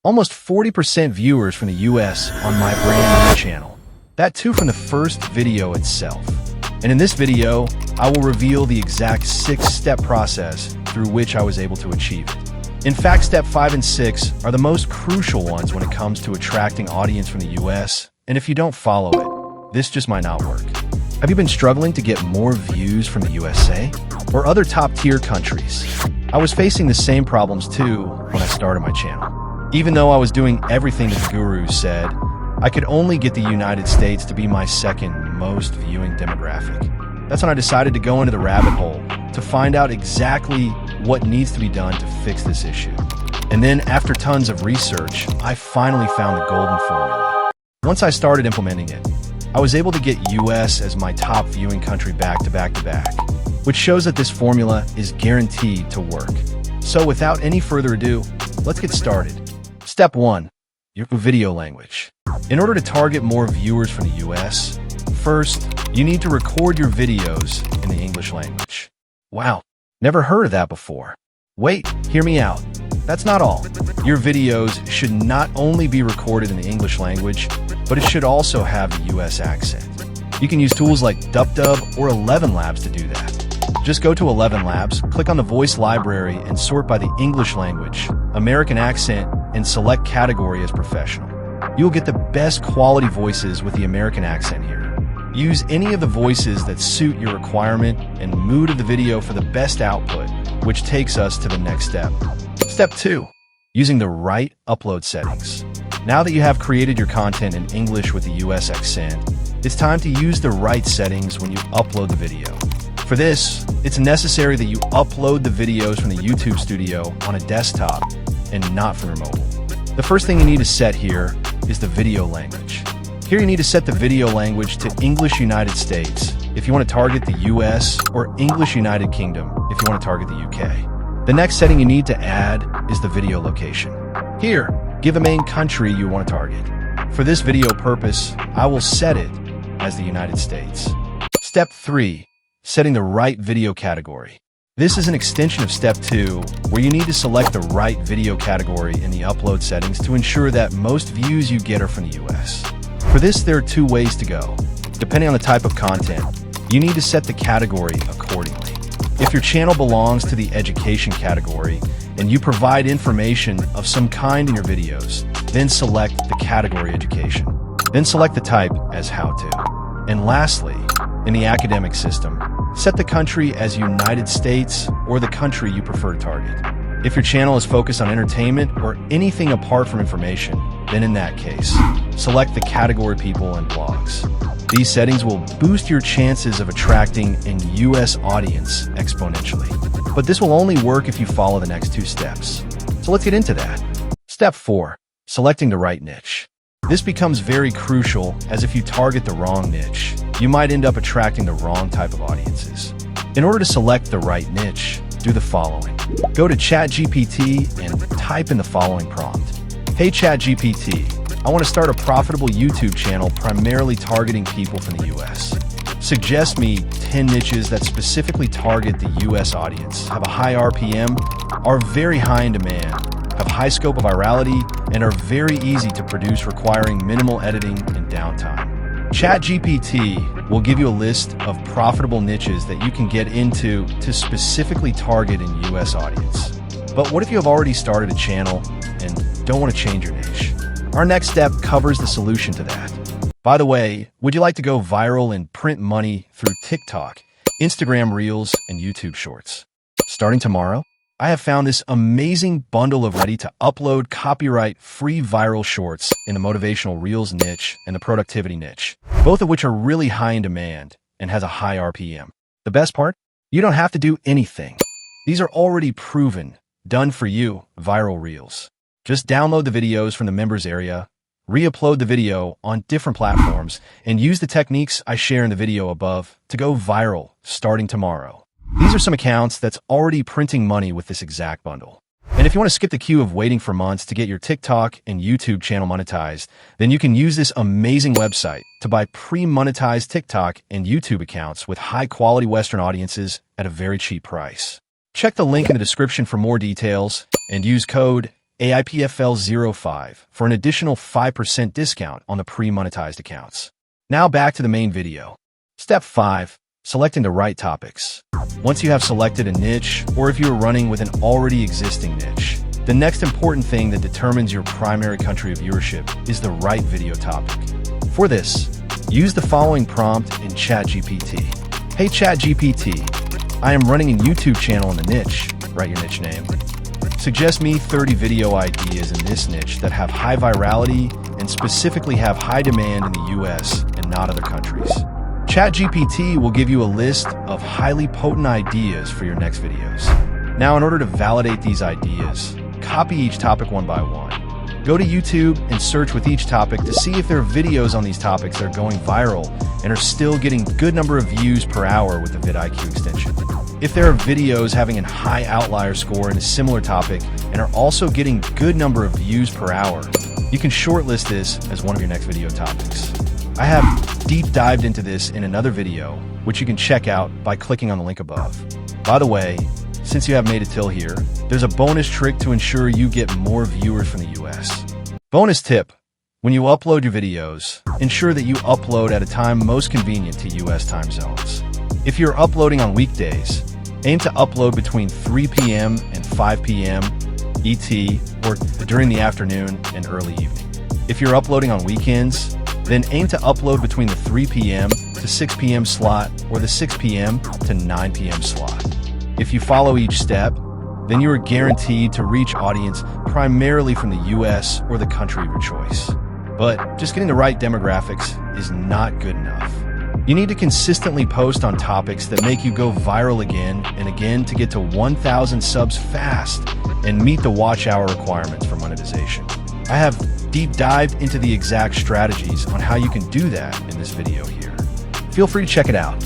Almost 40% viewers from the US on my brand new channel. That too from the first video itself. And in this video, I will reveal the exact 6-step process through which I was able to achieve it. In fact, step 5 and 6 are the most crucial ones when it comes to attracting audience from the US, and if you don't follow it, this just might not work. Have you been struggling to get more views from the USA or other top-tier countries? I was facing the same problems too when I started my channel. Even though I was doing everything that the gurus said, I could only get the United States to be my second most viewing demographic. That's when I decided to go into the rabbit hole to find out exactly what needs to be done to fix this issue. And then after tons of research, I finally found the golden formula. Once I started implementing it, I was able to get US as my top viewing country back to back to back, which shows that this formula is guaranteed to work. So without any further ado, let's get started. Step 1. Your video language. In order to target more viewers from the US, first, you need to record your videos in the English language. Wow, never heard of that before. Wait, hear me out. That's not all. Your videos should not only be recorded in the English language, but it should also have the US accent. You can use tools like DubDub or 11 Labs to do that. Just go to 11 Labs, click on the voice library, and sort by the English language, American accent, and select category as professional. You will get the best quality voices with the American accent here. Use any of the voices that suit your requirement and mood of the video for the best output, which takes us to the next step. Step 2. Using the right upload settings. Now that you have created your content in English with the US accent, it's time to use the right settings when you upload the video. For this, it's necessary that you upload the videos from the YouTube studio on a desktop and not from your mobile. The first thing you need to set here is the video language. Here you need to set the video language to English United States if you want to target the US, or English United Kingdom if you want to target the UK. The next setting you need to add is the video location. Here, give a main country you want to target. For this video purpose, I will set it as the United States. Step 3. Setting the right video category. This is an extension of step 2, where you need to select the right video category in the upload settings to ensure that most views you get are from the US. For this, there are 2 ways to go. Depending on the type of content, you need to set the category accordingly. If your channel belongs to the education category and you provide information of some kind in your videos, then select the category education. Then select the type as how to. And lastly, in the academic system, set the country as United States or the country you prefer to target. If your channel is focused on entertainment or anything apart from information, then in that case, select the category people and blogs. These settings will boost your chances of attracting an US audience exponentially. But this will only work if you follow the next 2 steps. So let's get into that. Step 4. Selecting the right niche. This becomes very crucial, as if you target the wrong niche, you might end up attracting the wrong type of audiences. In order to select the right niche, do the following. Go to ChatGPT and type in the following prompt. Hey ChatGPT, I want to start a profitable YouTube channel primarily targeting people from the US. Suggest me 10 niches that specifically target the US audience, have a high RPM, are very high in demand, have high scope of virality, and are very easy to produce, requiring minimal editing and downtime. ChatGPT will give you a list of profitable niches that you can get into to specifically target an US audience. But what if you have already started a channel and don't want to change your niche? Our next step covers the solution to that. By the way, would you like to go viral and print money through TikTok, Instagram Reels, and YouTube Shorts? Starting tomorrow, I have found this amazing bundle of ready-to-upload copyright-free viral shorts in the motivational Reels niche and the productivity niche, both of which are really high in demand and has a high RPM. The best part? You don't have to do anything. These are already proven, done for you, viral Reels. Just download the videos from the members area, re-upload the video on different platforms, and use the techniques I share in the video above to go viral starting tomorrow. These are some accounts that's already printing money with this exact bundle. And if you want to skip the queue of waiting for months to get your TikTok and YouTube channel monetized, then you can use this amazing website to buy pre-monetized TikTok and YouTube accounts with high-quality Western audiences at a very cheap price. Check the link in the description for more details and use code AIPFL05 for an additional 5% discount on the pre-monetized accounts. Now back to the main video. Step 5. Selecting the right topics. Once you have selected a niche, or if you are running with an already existing niche, the next important thing that determines your primary country of viewership is the right video topic. For this, use the following prompt in ChatGPT. Hey ChatGPT, I am running a YouTube channel in the niche. Write your niche name. Suggest me 30 video ideas in this niche that have high virality and specifically have high demand in the US and not other countries. ChatGPT will give you a list of highly potent ideas for your next videos. Now, in order to validate these ideas, copy each topic one by one. Go to YouTube and search with each topic to see if there are videos on these topics that are going viral and are still getting a good number of views per hour with the vidIQ extension. If there are videos having a high outlier score in a similar topic and are also getting a good number of views per hour, you can shortlist this as one of your next video topics. I have deep dived into this in another video, which you can check out by clicking on the link above. By the way, since you have made it till here, there's a bonus trick to ensure you get more viewers from the US. Bonus tip: when you upload your videos, ensure that you upload at a time most convenient to US time zones. If you're uploading on weekdays, aim to upload between 3 p.m. and 5 p.m. ET, or during the afternoon and early evening. If you're uploading on weekends, then aim to upload between the 3 p.m. to 6 p.m. slot or the 6 p.m. to 9 p.m. slot. If you follow each step, then you are guaranteed to reach audience primarily from the US or the country of your choice. But just getting the right demographics is not good enough. You need to consistently post on topics that make you go viral again and again to get to 1,000 subs fast and meet the watch hour requirements for monetization. I have deep dived into the exact strategies on how you can do that in this video here. Feel free to check it out.